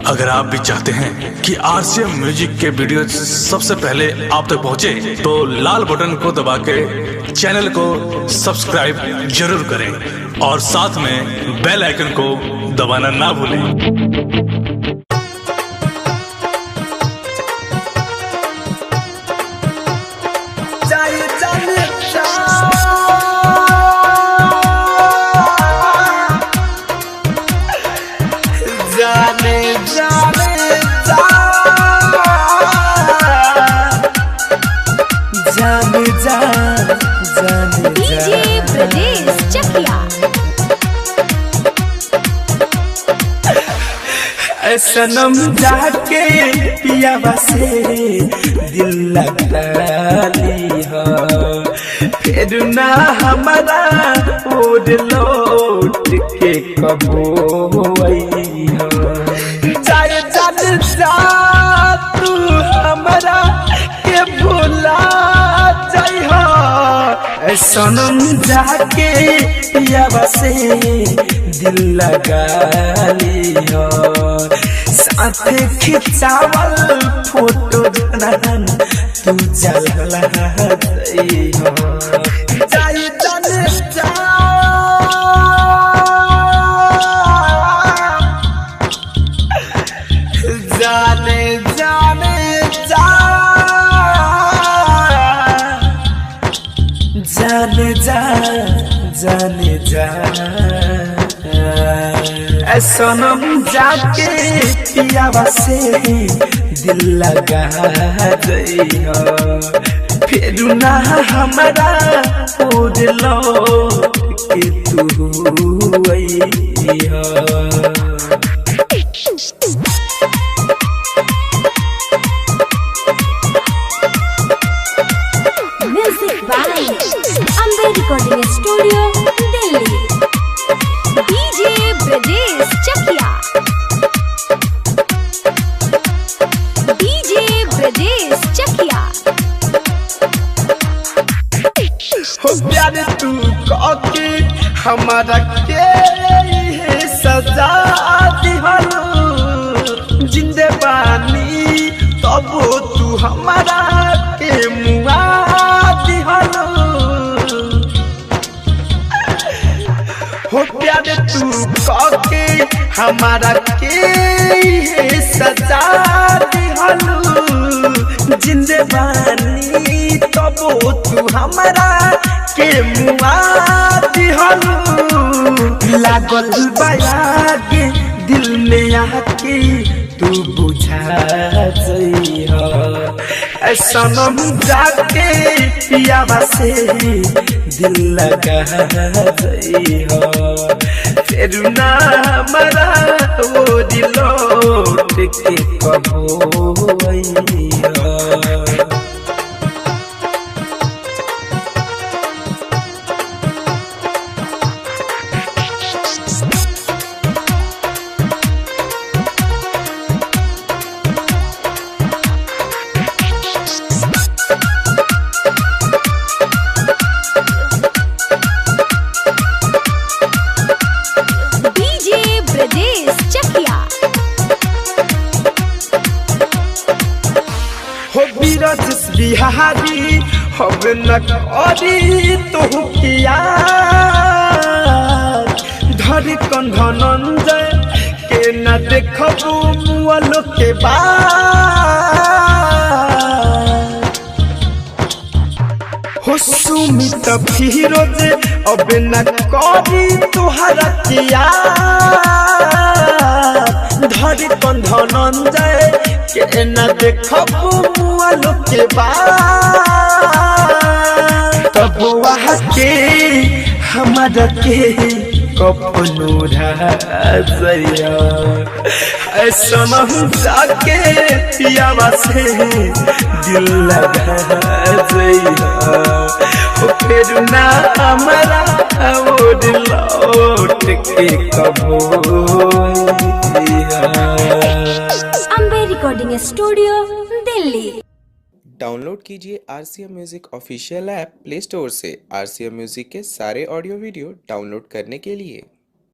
अगर आप भी चाहते हैं कि आरसीएम म्यूजिक के वीडियो सबसे पहले आप तक पहुंचे, तो लाल बटन को दबा के चैनल को सब्सक्राइब जरूर करें और साथ में बेल आइकन को दबाना ना भूलें। डीजे ब्रजेश चकिया। सनम जाके पियावा से दिल लगा ली हो, फिर ना हमारा ओर लौट के कबो आई हो। जाए जान जा तू हमारा के भूला जाई हो। सनम जाके पियावा से दिल लगा ली हो, साथ खिंचावल फोटो जनान तू जलला जाई हो। जाए जाने जा जाने जाने जा जाने जा जाने जा। सनम जाके पियावा से दिल लगा गई हो, फिर ना हमारा ओर लौट के तू आई हो। Music by Ambe recording studio Delhi. DJ Brajesh Chakia. DJ Brajesh Chakia. हो प्यार तू के हमारा के सजा दिहलो, जिंदे बानी तब तू हमारा के मुआ दिहलो। हो प्यार तू के हमारा के सजा दिहलो, जिंदे बानी तब तू हमारा के मुआ दिहलो। लागल बायागे दिल में आके तू बुझा जाई हो। सनम जाके पियावा से दिल लगा जाई हो, फिर ना हमारा वो दिल लौट के कबो आई हो। बिहारी अब न करी तो किया धर कंधनंजय के न देखबू मुअलो के बाद। हो सुमित फिरोज अब न करी तुहरा किया धर कंधनंजय के न देखबू मुअलो के बाद। तब वहाँ के हमारा के कपनो राजया। सनम जाके पियावा से दिल लगा जइया, फिर ना हमारा ओर लौट के कबो आइया। Ambe recording studio Delhi. Download कीजिए RCM music official app play store से। आरसीएम म्यूजिक के सारे ऑडियो वीडियो डाउनलोड करने के लिए